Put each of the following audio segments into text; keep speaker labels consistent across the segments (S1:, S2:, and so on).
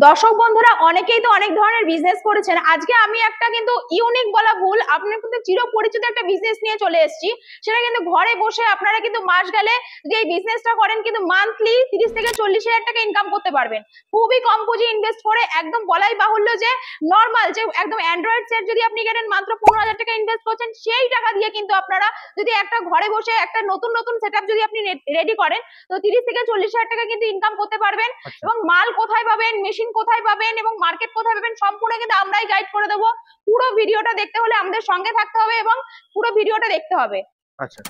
S1: দর্শক বন্ধুরা অনেকেই তো অনেক ধরনের বিজনেস করেছেন। আজকে আমি একটা কিন্তু ইউনিক বলা ভুল, আপনার কিন্তু চিরপরিচিত একটা বিজনেস নিয়ে চলে এসেছি। সেটা কিন্তু ঘরে বসে আপনারা কিন্তু মাস গেলে যদি এই বিজনেসটা করেন কিন্তু মান্থলি 30 থেকে 40,000 টাকা ইনকাম করতে পারবেন। খুবই কম পুঁজি ইনভেস্ট করে, একদম বলাই বাহুল্য যে নর্মাল যে একদম অ্যান্ড্রয়েড সেট যদি আপনি কেনেন মাত্র 15,000 টাকা ইনভেস্ট করছেন, সেই টাকা দিয়ে কিন্তু আপনারা যদি একটা ঘরে বসে একটা নতুন নতুন সেটআপ যদি আপনি রেডি করেন তো 30 থেকে 40,000 টাকা কিন্তু ইনকাম করতে পারবেন। এবং মাল কোথায় পাবেন, মেশিন কোথায় পাবেন এবং মার্কেট কোথায় পাবেন সম্পূর্ণ কিন্তু আমরাই গাইড করে দেবো। পুরো ভিডিওটা দেখতে হলে আমাদের সঙ্গে থাকতে হবে এবং পুরো ভিডিওটা দেখতে হবে।
S2: আচ্ছা,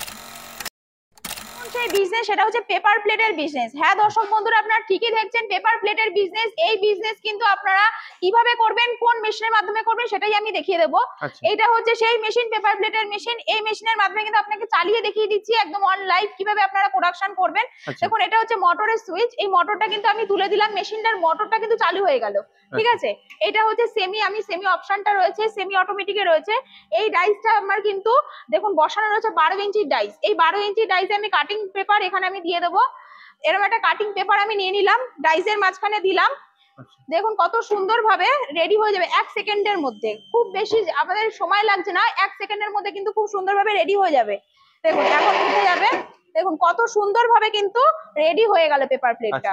S1: সেই বিজনেস সেটা হচ্ছে পেপার প্লেটের বিজনেস। হ্যাঁ দর্শক বন্ধুরা, আপনারা ঠিকই দেখছেন, পেপার প্লেটের বিজনেস। এই বিজনেস কিন্তু আপনারা কিভাবে করবেন, কোন মেশিনের মাধ্যমে করবেন সেটাই আমি দেখিয়ে দেবো। এটা হচ্ছে সেই মেশিন, পেপার প্লেটের মেশিন। এই মেশিনের মাধ্যমে কিন্তু আপনাকে চালিয়ে দেখিয়ে দিচ্ছি একদম অন লাইভ কিভাবে আপনারা প্রোডাকশন করবেন। দেখুন, এটা হচ্ছে মোটরের সুইচ। এই মোটরটা কিন্তু আমি তুলে দিলাম, মেশিনটার মোটরটা কিন্তু চালু হয়ে গেল। ঠিক আছে, এটা হচ্ছে সেমি অপশনটা রয়েছে, সেমি অটোমেটিকে রয়েছে। এই ডাইসটা আমার কিন্তু দেখুন বসানো রয়েছে 12 ইঞ্চির ডাইস। এই 12 ইঞ্চি ডাইসে আমি কাটিং পেপার এখানে আমি দিয়ে দেবো। এরকম একটা কাটিং পেপার আমি নিয়ে নিলাম, ডাইসের মাঝখানে দিলাম। দেখুন কত সুন্দর ভাবে রেডি হয়ে যাবে 1 সেকেন্ডের মধ্যে। খুব বেশি আমাদের সময় লাগছে না, 1 সেকেন্ডের মধ্যে কিন্তু খুব সুন্দরভাবে রেডি হয়ে যাবে। দেখুন এখন উঠে যাবে, দেখুন কত সুন্দর ভাবে কিন্তু রেডি হয়ে গেল পেপার প্লেটটা।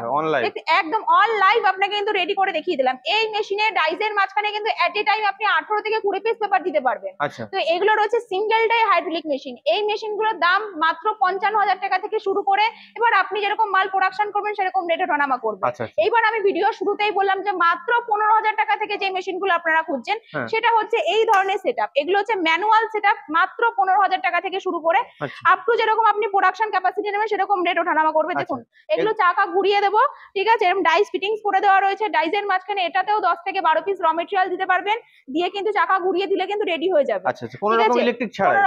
S1: একদম অন লাইভ আপনাকে কিন্তু রেডি করে দেখিয়ে দিলাম। এই মেশিনে ডাইসের মাঝখানে কিন্তু এট এ টাইম আপনি 18 থেকে 20 পিস পেপার দিতে পারবেন। তো এগুলো রয়েছে সিঙ্গেল ডাই হাইড্রোলিক মেশিন। এই মেশিনগুলোর দাম মাত্র 55,000 টাকা থেকে শুরু করে এবার আপনি যেরকম মাল প্রোডাকশন করবেন সেরকম রেটে ওঠানামা করবে। এইবার আমি ভিডিও শুরুতেই বললাম যে মাত্র 15,000 টাকা থেকে যে মেশিনগুলো আপনারা খুঁজছেন সেটা হচ্ছে এই ধরনের সেটআপ। এগুলো হচ্ছে ম্যানুয়াল সেটআপ, মাত্র 15,000 টাকা থেকে শুরু করে আপ টু যেরকম আপনি প্রোডাকশন ক্যাপাসিটি নেবেন সেরকম রেট ওঠানামা করবে। দেখুন এগুলো চাকা ঘুরিয়ে দেবো, ঠিক আছে, এরকম ডাইস ফিটিংস করে দেওয়া রয়েছে। ডাইসের মাঝখানে এটাতেও 10 থেকে 12 পিস র মেটেরিয়াল দিতে পারবেন, দিয়ে কিন্তু চাকা ঘুরিয়ে দিলে কিন্তু রেডি হয়ে যাবে। কোনো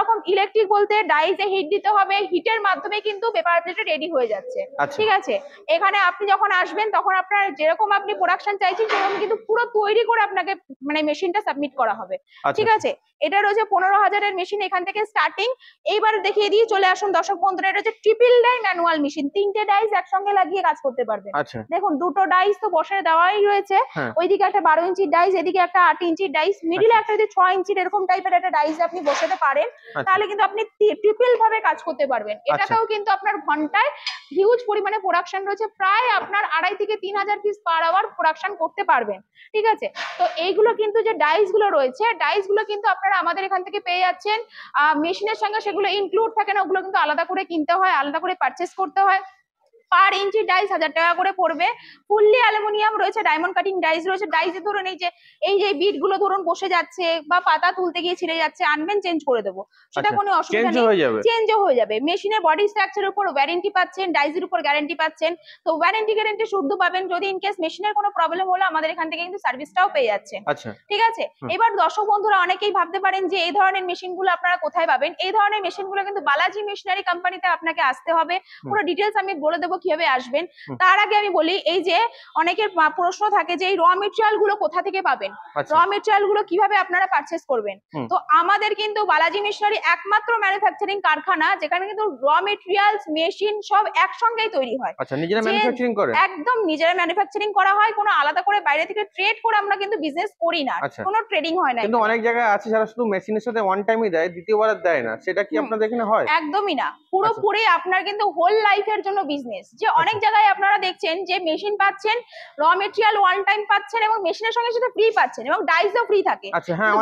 S1: রকম ইলেকট্রিক বলতে ডাইসে হিট দিতে হবে, হিটের মাধ্যমে কিন্তু পেপার প্লেটে রেডি হয়ে যাচ্ছে। ঠিক আছে, এখানে আপনি যখন আসবেন তখন আপনার যেরকম আপনি প্রোডাকশন চাইছেন সেরকম কিন্তু পুরো তৈরি করে আপনাকে মানে মেশিনটা সাবমিট করা হবে। ঠিক আছে, এটা রয়েছে 15,000 এর মেশিন, এখান থেকে স্টার্টিং। এইবার দেখিয়ে দিয়ে চলে আসুন দর্শক বন্ধুরা, এটা হচ্ছে ট্রিপল ডাই ম্যানুয়াল মেশিন। 3টে ডাইস একসঙ্গে লাগিয়ে কাজ করতে পারবেন। দেখুন দুটো ডাইস তো বসে দেওয়াই রয়েছে, ওইদিকে একটা 12 ইঞ্চির ডাইস, এদিকে একটা 8 ইঞ্চির ডাইস, মিডিলে একটা যদি 6 ইঞ্চির এরকম টাইপের একটা ডাইস আপনি বসাতে পারেন তাহলে কিন্তু আপনি ট্রিপল ভাবে কাজ করতে পারবেন। এটাতেও কিন্তু আপনার ঘন্টায় হিউজ পরিমাণে প্রোডাকশন রয়েছে, প্রায় আপনার 2.5 থেকে 3,000 পিস পার আওয়ার প্রোডাকশন করতে পারবেন। ঠিক আছে, তো এইগুলো কিন্তু যে ডাইস গুলো রয়েছে, ডাইস গুলো কিন্তু আপনারা আমাদের এখান থেকে পেয়ে যাচ্ছেন। মেশিনের সঙ্গে সেগুলো ইনক্লুড থাকে না, ওগুলো কিন্তু আলাদা করে কিনতে হয়, আলাদা করে পারচেস করতে হয়। পার ইঞ্চি ডাইস 1000 টাকা করে পড়বে। ফুললি অ্যালুমিনিয়াম রয়েছে, ডায়মন্ড কাটিং ডাইস রয়েছে। ডাইসে ধরুন এই যে বিট গুলো ধরুন বসে যাচ্ছে বা পাতা তুলতে গিয়ে ছিঁড়ে যাচ্ছে, আনবেন চেঞ্জ করে দেবো, সেটা কোনো অসুবিধা নেই, চেঞ্জও হয়ে যাবে। মেশিনের বডি স্ট্রাকচারের উপর ওয়ারেন্টি পাচ্ছেন, ডাইসের উপর গ্যারান্টি পাচ্ছেন। তো গ্যারান্টি শুদ্ধ পাবেন। যদি ইনকেস মেশিনের কোনো প্রবলেম হলো আমাদের এখান থেকে কিন্তু সার্ভিসটাও পেয়ে যাচ্ছেন। ঠিক আছে, এবার দর্শক বন্ধুরা অনেকেই ভাবতে পারেন যে এই ধরনের মেশিনগুলো আপনারা কোথায় পাবেন। এই ধরনের মেশিনগুলো কিন্তু বালাজি মেশিনারি কোম্পানিতে আপনাকে আসতে হবে। পুরো ডিটেলস আমি বলে দেবো কিভাবে আসবেন। তার আগে আমি বলি, এই যে অনেকের প্রশ্ন থাকে যে এই র মেটেরিয়াল গুলো কোথা থেকে পাবেন, র মেটেরিয়াল গুলো কিভাবে আপনারা পারচেস করবেন। তো আমাদের কিন্তু বালাজি মেশিনারি একমাত্র ম্যানুফ্যাকচারিং কারখানা যেখানে কিন্তু র মেটেরিয়ালস মেশিন সব একসঙ্গেই তৈরি হয়।
S2: নিজেরা ম্যানুফ্যাকচারিং করে,
S1: একদম নিজেরা ম্যানুফ্যাকচারিং করা হয়। কোনো আলাদা করে বাইরে থেকে ট্রেড করে আমরা কিন্তু বিজনেস করি না, কোনো ট্রেডিং হয় না।
S2: কিন্তু অনেক জায়গায় আছে যারা শুধু মেশিনের সাথে ওয়ান টাইমই দেয়, দ্বিতীয়বার দেয় না, সেটা কি আপনাদের এখানে হয়?
S1: একদমই না, পুরোপুরি আপনার কিন্তু হোল লাইফের জন্য বিজনেস। যে অনেক জায়গায় আপনারা দেখছেন যে মেশিন পাচ্ছেন, র মেটেরিয়াল ওয়ান টাইম পাচ্ছেন এবং মেশিনের সঙ্গে সাথে ফ্রি পাচ্ছেন এবং ডাইসও ফ্রি থাকে।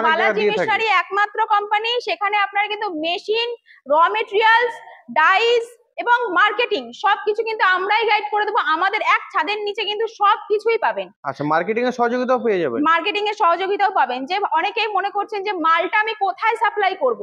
S1: বালাজি মেশিনারি একমাত্র কোম্পানি সেখানে আপনারা কিন্তু মেশিন, র মেটেরিয়ালস, ডাইস এবং মার্কেটিং সবকিছু কিন্তু আমরাই গাইড করে দেবো। আমাদের এক ছাদের নিচে কিন্তু সবকিছুই পাবেন।
S2: মার্কেটিং এর সহযোগিতাও পেয়ে যাবেন।
S1: মার্কেটিং এর সহযোগিতাও পাবেন। যে অনেকেই মনে করছেন যে মালটা আমি কোথায় সাপ্লাই করব,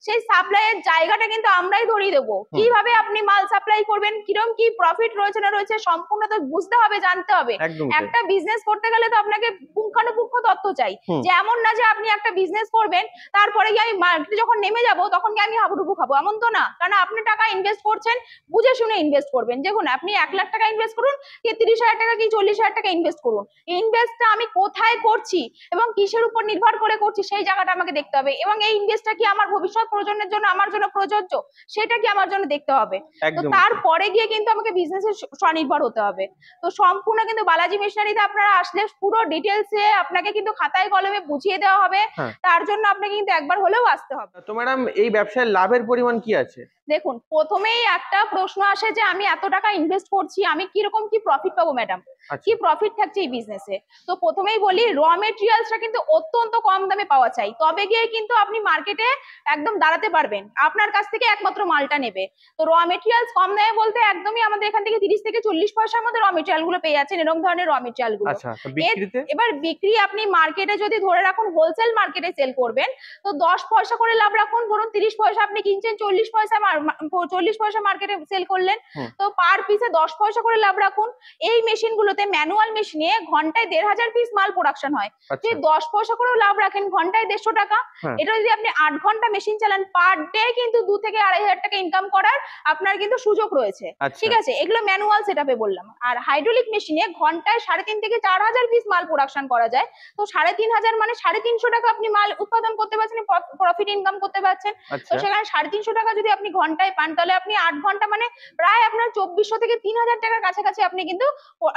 S1: সেই সাপ্লাইয়ের জায়গাটা কিন্তু আমরাই ধরিয়ে দেবো। কিভাবে আপনি মাল সাপ্লাই করবেন, কিরকম কি প্রফিট রয়েছে না রয়েছে সম্পূর্ণ তো বুঝতে হবে, জানতে হবে। একটা বিজনেস করতে গেলে তো আপনাকে পুঙ্খানুপুঙ্খ তথ্য চাই। যে এমন না যে আপনি একটা বিজনেস করবেন তারপরে কি আমি মার্কেটে যখন নেমে যাব তখন কি আমি হাবুডুবু খাবো, এমন তো না। কারণ আপনি টাকা ইনভেস্ট করছেন, বুঝে শুনে ইনভেস্ট করবেন। দেখুন আপনি 1 লাখ টাকা ইনভেস্ট করুন কি 30,000 টাকা কি 40,000 টাকা ইনভেস্ট করুন, ইনভেস্টটা আমি কোথায় করছি এবং কিসের উপর নির্ভর করে করছি সেই জায়গাটা আমাকে দেখতে হবে, এবং এই ইনভেস্টটা কি আমার ভবিষ্যৎ প্রজন্মের জন্য আমার জন্য প্রযোজ্য সেটা কি আমার জন্য দেখতে হবে। তো
S2: একদম
S1: তারপরে গিয়ে কিন্তু আমাকে বিজনেসে স্বনির্ভর হতে হবে। তো সম্পূর্ণ কিন্তু বালাজি মেশিনারিতে আপনারা আসলে পুরো ডিটেলসে আপনাকে কিন্তু খাতায় কলমে বুঝিয়ে দেওয়া হবে।
S2: হ্যাঁ।
S1: তার জন্য আপনাকে কিন্তু একবার হলেও আসতে হবে।
S2: তো ম্যাডাম এই ব্যবসায় লাভের পরিমাণ কি আছে?
S1: দেখুন প্রথমেই একটা প্রশ্ন আসে যে আমি এত টাকা ইনভেস্ট করছি, আমি কিরকম কি প্রফিট পাবো ম্যাডাম,
S2: আচ্ছা।
S1: কি প্রফিট থাকছে এই বিজনেসে। তো প্রথমেই বলি র মেটেরিয়ালসটা কিন্তু অত্যন্ত কম দামে পাওয়া চাই, তবে গিয়ে কিন্তু আপনি মার্কেটে একদম দাঁড়াতে পারবেন, আপনার কাছ থেকে একমাত্র মালটা নেবে। তো র মেটেরিয়ালস কম দামে বলতে একদমই আমাদের এখান থেকে 30 থেকে 40 পয়সার মধ্যে র মেটেরিয়াল গুলো পেয়ে যাচ্ছেন, এরকম ধরনের র মেটেরিয়াল গুলো।
S2: আচ্ছা, তো বিক্রিতে?
S1: এবার বিক্রি আপনি মার্কেটে যদি ধরে রাখুন হোলসেল মার্কেটে সেল করবেন তো 10 পয়সা করে লাভ রাখুন, ধরুন 30 পয়সা আপনি কিনছেন, 40 পয়সা মার্কেটে সেল করলেন, তো পার পিসে 10 পয়সা করে লাভ রাখুন। এই মেশিন গুলোতে ম্যানুয়াল মেশিনে ঘন্টায় 1,500 পিস মাল প্রোডাকশন হয়, যদি 10 পয়সা করেও লাভ রাখেন ঘন্টায় 150 টাকা। এটা যদি আপনি 8 ঘন্টা মেশিন চালান পার ডে কিন্তু 2 থেকে 2,500 টাকা ইনকাম করার আপনার কিন্তু সুযোগ রয়েছে। ঠিক আছে, এগুলো ম্যানুয়াল সেটআপে বললাম। আর হাইড্রোলিক মেশিনে ঘন্টায় 3.5 থেকে 4,000 পিস মাল প্রোডাকশন করা যায়, তো 3,500 মানে 350 টাকা আপনি মাল উৎপাদন করতে পারছেন, প্রফিট ইনকাম করতে পারছেন। তো সেখানে 350 টাকা যদি আপনি ঘন্টায় পান তাহলে আপনি 8 ঘন্টা মানে প্রায় আপনার 2,400 থেকে 3,000 টাকার কাছাকাছি আপনি কিন্তু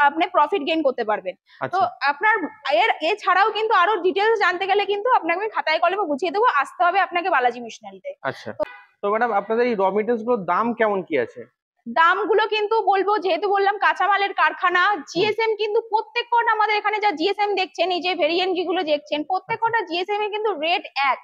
S1: আপনি প্রফিট গেইন করতে পারবেন। তো আপনার এছাড়াও কিন্তু আরো ডিটেলস জানতে গেলে কিন্তু আপনাকে খাতায় কলমে বুঝিয়ে দেবো, আসতে হবে আপনাকে বালাজি মেশিনারিতে।
S2: আচ্ছা, তো ম্যাডাম আপনাদের এই র মেটেরিয়ালস গুলোর দাম কেমন কি আছে?
S1: দামগুলো কিন্তু বলবো, যেহেতু বললাম কাঁচামালের কারখানা, জিএসএম কিন্তু প্রত্যেক কটা আমাদের এখানে যা জিএসএম দেখছেন, এই যে ভেরিয়েন্ট যেগুলো দেখছেন প্রত্যেক কটা জিএসএম এর কিন্তু রেট এক।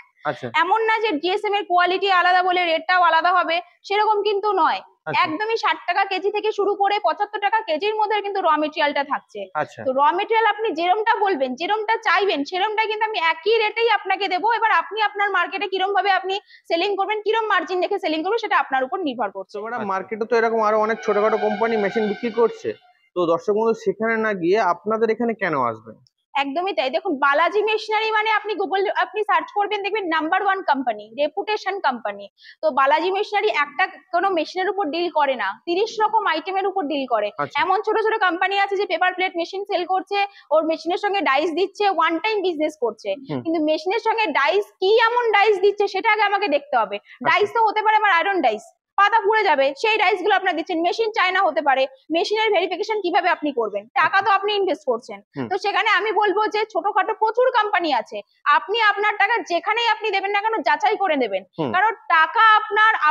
S1: এমন না যে জিএসএম এর কোয়ালিটি আলাদা বলে রেটটাও আলাদা হবে, সেরকম কিন্তু নয়। একদমই 60 টাকা কেজি থেকে শুরু করে 75 টাকা কেজির মধ্যে কিন্তু র মেটেরিয়ালটা থাকছে। তো র মেটেরিয়াল আপনি যেরমটা বলবেন, যেরমটা চাইবেন সেরমটা কিন্তু আমি একই রেটেই আপনাকে দেবো। এবার আপনি আপনার মার্কেটে কিরম ভাবে আপনি সেলিং করবেন, কিরম মার্জিন রেখে সেলিং করবেন সেটা আপনার উপর নির্ভর করছে।
S2: ম্যাডাম মার্কেটে তো এরকম আরো অনেক ছোটখাটো কোম্পানি মেশিন বিক্রি করছে, তো দর্শক বন্ধু সেখানে না গিয়ে আপনাদের এখানে কেন আসবেন?
S1: একদমই তাই। দেখুন বালাজি মেশিনারি মানে আপনি গুগল আপনি সার্চ করবেন দেখবেন নাম্বার 1 কোম্পানি, রেপুটেশন কোম্পানি। তো বালাজি মেশিনারি একটা কোনো মেশিনের উপর ডিল করে না, 30 রকম আইটেমের উপর ডিল করে। এমন ছোট ছোট কোম্পানি আছে যে পেপার প্লেট মেশিন সেল করছে, ওর মেশিনের সঙ্গে ডাইস দিচ্ছে, ওয়ান টাইম বিজনেস করছে, কিন্তু মেশিনের সঙ্গে ডাইস কি এমন ডাইস দিচ্ছে সেটা আগে আমাকে দেখতে হবে। ডাইস তো হতে পারে আমার আয়রন ডাইস, পাতা পুড়ে যাবে, সেই ডাইস গুলো আপনার দিচ্ছেন। মেশিন চায়না হতে পারে, মেশিনের ভেরিফিকেশন কিভাবে আপনি করবেন, টাকা তো আপনি ইনভেস্ট করছেন। তো সেখানে আমি বলবো যে ছোটখাটো প্রচুর কোম্পানি আছে, আপনি আপনার টাকা যেখানেই আপনি দেবেন না কেন যাচাই করে দেবেন, কারণ টাকা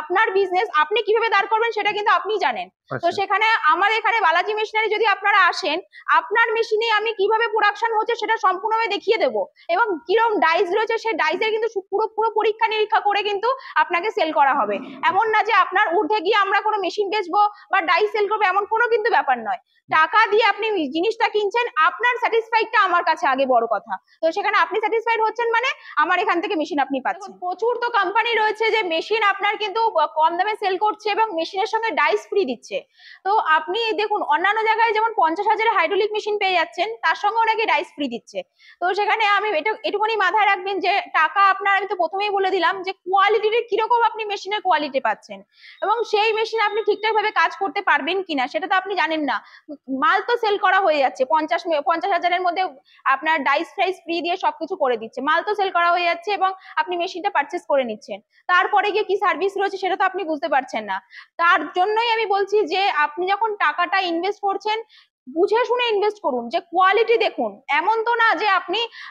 S1: আপনার বিজনেস আপনি কিভাবে দাঁড় করবেন সেটা কিন্তু আপনি জানেন। তো সেখানে আমার এখানে বালাজি মেশিনারি যদি আপনারা আসেন, আপনার মেশিনে আমি কিভাবে প্রোডাকশন হচ্ছে সেটা সম্পূর্ণভাবে দেখিয়ে দেবো, এবং কিরকম ডাইস রয়েছে সেই ডাইসের কিন্তু পুরো পরীক্ষা নিরীক্ষা করে কিন্তু আপনাকে সেল করা হবে। এমন না যে আপনার ঊর্ধ্বে গিয়ে আমরা কোনো মেশিন বেচবো বা ডাইস সেল করবো, এমন কোনো কিন্তু ব্যাপার নয়। টাকা দিয়ে আপনি জিনিসটা কিনছেন, আপনার স্যাটিসফাইডটা আমার কাছে আগে বড় কথা। তো সেখানে আপনি স্যাটিসফাইড হচ্ছেন মানে আমার এখান থেকে মেশিন আপনি পাচ্ছেন। প্রচুর তো কোম্পানি রয়েছে যে মেশিন আপনার কিন্তু কম দামে সেল করছে এবং মেশিনের সঙ্গে ডাইস ফ্রি দিচ্ছে। তো আপনি দেখুন অন্যান্য জায়গায় যেমন 50,000 হাইড্রোলিক মেশিন পেয়ে যাচ্ছেন, তার সঙ্গে অনেকে ডাইস ফ্রি দিচ্ছে। তো সেখানে আমি এটুকুনি মাথায় রাখবেন যে টাকা আপনার, আমি তো প্রথমেই বলে দিলাম যে কোয়ালিটির কিরকম আপনি মেশিনের কোয়ালিটি পাচ্ছেন, এবং সেই মেশিন আপনি ঠিকঠাক ভাবে কাজ করতে পারবেন কিনা সেটা তো আপনি জানেন না। মাল তো সেল করা হয়ে যাচ্ছে, 50,000-এর মধ্যে আপনার ডাইস ফ্রাইস ফ্রি দিয়ে সবকিছু করে দিচ্ছে, মাল তো সেল করা হয়ে যাচ্ছে এবং আপনি মেশিনটা পারচেস করে নিচ্ছেন, তারপরে গিয়ে কি সার্ভিস রয়েছে সেটা তো আপনি বুঝতে পারছেন না। তার জন্যই আমি বলছি যে আপনি যখন টাকাটা ইনভেস্ট করছেন বুঝে শুনে ইনভেস্ট করুন, যে কোয়ালিটি দেখুন। এমন তো না যে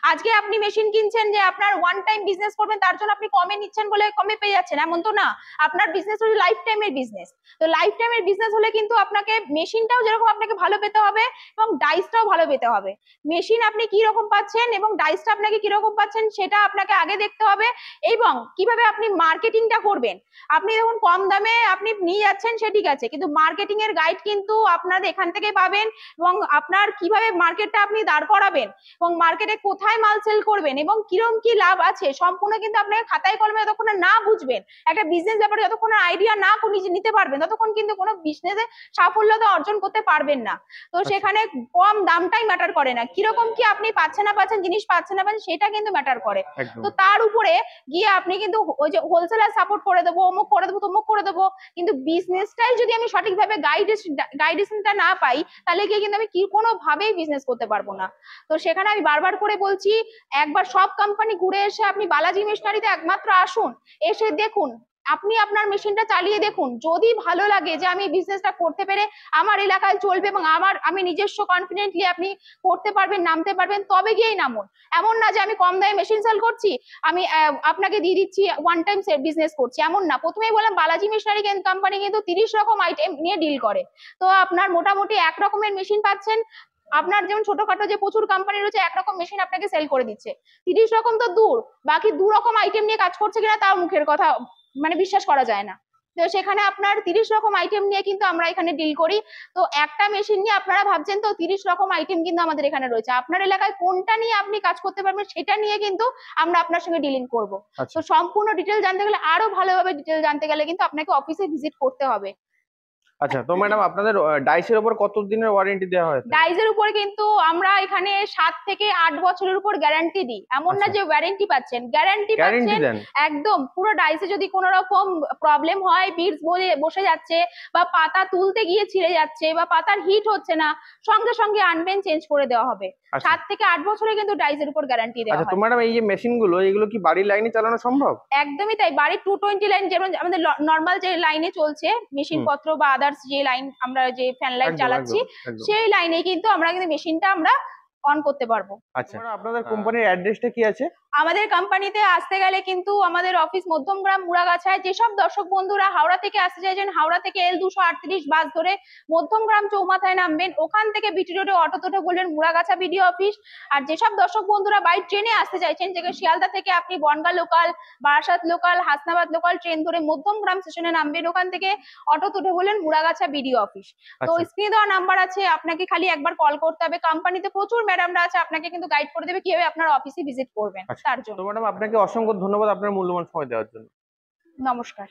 S1: আজকে আপনি মেশিন কিনছেন যে আপনার ওয়ান টাইম বিজনেস করবেন তার জন্য আপনি কমে নিচ্ছেন বলে কমে পেয়ে যাচ্ছেন, এমন তো না। আপনার বিজনেস হচ্ছে লাইফ টাইমের বিজনেস। তো লাইফ টাইমের বিজনেস হলে কিন্তু আপনাকে মেশিনটাও যেরকম আপনাকে ভালো পেতে হবে এবং ডাইসটাও ভালো পেতে হবে। মেশিন আপনি কি রকম পাচ্ছেন এবং ডাইসটা আপনাকে কি রকম পাচ্ছেন সেটা আপনাকে আগে দেখতে হবে, এবং কিভাবে আপনি মার্কেটিংটা করবেন। আপনি দেখুন কম দামে আপনি নিয়ে যাচ্ছেন সে ঠিক আছে, কিন্তু মার্কেটিং এর গাইড কিন্তু আপনাদের এখান থেকে পাবেন, এবং আপনার কিভাবে মার্কেটটা আপনি দাঁড় করাবেন এবং মার্কেটে কোথায় মাল সেল করবেন এবং কিরকম কি লাভ আছে সম্পূর্ণ কিন্তু আপনাকে খাতায় কলমে যতক্ষণ না বুঝবেন, একটা বিজনেস ব্যাপারে যতক্ষণ আইডিয়া না নিতে পারবেন, ততক্ষণ কিন্তু কোনো বিজনেসে সাফল্যতা অর্জন করতে পারবেন না। তো সেখানে কম দামটাই ম্যাটার করে না, কিরকম কি আপনি পাচ্ছেন না পাচ্ছেন, জিনিস পাচ্ছেন না পাচ্ছেন, সেটা কিন্তু ম্যাটার করে।
S2: একদম।
S1: তো তার উপরে গিয়ে আপনি কিন্তু ওই যে হোলসেলার সাপোর্ট করে দেবো, অমুক করে দেবো, তমুক করে দেবো, কিন্তু বিজনেসটাই যদি আমি সঠিকভাবে গাইডেন্সটা না পাই, তাহলে গিয়ে কিন্তু আমি কি কোনো ভাবেই বিজনেস করতে পারবো না। তো সেখানে আমি বারবার করে বলছি, একবার সব কোম্পানি ঘুরে এসে আপনি বালাজি মেশিনারিতে একমাত্র আসুন, এসে দেখুন, আপনি আপনার মেশিনটা চালিয়ে দেখুন, যদি ভালো লাগে যে আমি বিজনেসটা করতে পেরে আমার এলাকায় চলবে এবং আমি নিজস্ব কনফিডেন্টলি আপনি করতে পারবেন, নামতে পারবেন, তবে গিয়েই নামুন। এমন না যে আমি কম দামে মেশিন সেল করছি, আমি আপনাকে দিয়ে দিচ্ছি, ওয়ান টাইম বিজনেস করছি, এমন না। প্রথমেই বললাম বালাজি মেশিনারি কোম্পানি কিন্তু 30 রকম আইটেম নিয়ে ডিল করে। তো আপনার মোটামুটি এক রকমের মেশিন পাচ্ছেন, আপনার যেমন ছোটখাটো যে প্রচুর কোম্পানি রয়েছে একরকম মেশিন আপনাকে সেল করে দিচ্ছে, 30 রকম তো দূর, বাকি 2 রকম আইটেম নিয়ে কাজ করছে কিনা তাও মুখের কথা, মানে বিশ্বাস করা যায় না। তো সেখানে আপনার 30 রকম আইটেম নিয়ে কিন্তু আমরা এখানে ডিল করি। তো একটা মেশিন নিয়ে আপনারা ভাবছেন তো 30 রকম আইটেম কিন্তু আমাদের এখানে রয়েছে, আপনার এলাকায় কোনটা নিয়ে আপনি কাজ করতে পারবেন সেটা নিয়ে কিন্তু আমরা আপনার সঙ্গে ডিলিং করব। তো সম্পূর্ণ ডিটেল জানতে গেলে, আরো ভালোভাবে ডিটেল জানতে গেলে কিন্তু আপনাকে অফিসে ভিজিট করতে হবে।
S2: আচ্ছা, তো ম্যাডাম আপনাদের ডাইসের উপর কত দিনের ওয়ারেন্টি দেওয়া হয়?
S1: ডাইজের উপর কিন্তু আমরা এখানে 7 থেকে 8 বছরের উপর গ্যারান্টি দিই, এমন না যে ওয়ারেন্টি পাচ্ছেন, গ্যারান্টি পাচ্ছেন
S2: দেন?
S1: একদম। পুরো ডাইসে যদি কোনো রকম প্রবলেম হয়, বিটস বসে যাচ্ছে বা পাতা তুলতে গিয়ে ছিঁড়ে যাচ্ছে বা পাতার হিট হচ্ছে না, সঙ্গে সঙ্গে আনবেন, চেঞ্জ করে দেওয়া হবে। 7 থেকে 8 বছরে কিন্তু ডাইজের উপর গ্যারান্টি দেওয়া
S2: আচ্ছা, তো
S1: হয়।
S2: ম্যাডাম এই যে মেশিন গুলো, এগুলো কি বাড়ির লাইনে চালানো সম্ভব?
S1: একদমই তাই, বাড়ির 220 লাইন যেমন আমাদের নর্মাল যে লাইনে চলছে মেশিন পত্র বা আদার্স যে লাইন আমরা যে ফ্যান লাইট
S2: একদম,
S1: চালাচ্ছি,
S2: একদম, একদম।
S1: সেই লাইনে কিন্তু আমরা কিন্তু মেশিনটা আমরা অন করতে পারবো।
S2: আচ্ছা, আপনাদের কোম্পানির অ্যাড্রেসটা কি আছে?
S1: আমাদের কোম্পানিতে আসতে গেলে কিন্তু আমাদের অফিস মধ্যমগ্রাম মুড়াগাছায়। যেসব দর্শক বন্ধুরা হাওড়া থেকে আসতে চাইছেন, হাওড়া থেকে L238 বাস ধরে মধ্যমগ্রাম চৌমাথায় নামবেন, ওখান থেকে বিটি রোডে অটো তোটে বললেন মুড়াগাছা বিডিও অফিস। আর যেসব দর্শক বন্ধুরা বাই ট্রেনে আসতে চাইছেন, যে শিয়ালদা থেকে আপনি Bangaon local, Barasat local, Hasnabad local train ধরে মধ্যমগ্রাম স্টেশনে নামবেন, ওখান থেকে অটো তোটে বললেন মুড়াগাছা বিডিও অফিস। তো স্ক্রিনে দেওয়া নাম্বার আছে, আপনাকে খালি একবার কল করতে হবে। কোম্পানিতে প্রচুর ম্যাডামরা আছে, আপনাকে কিন্তু গাইড করে দেবে কিভাবে আপনার অফিসে ভিজিট করবেন। তার জন্য
S2: তো ম্যাডাম আপনাকে অসংখ্য ধন্যবাদ আপনার মূল্যবান সময় দেওয়ার জন্য।
S1: নমস্কার।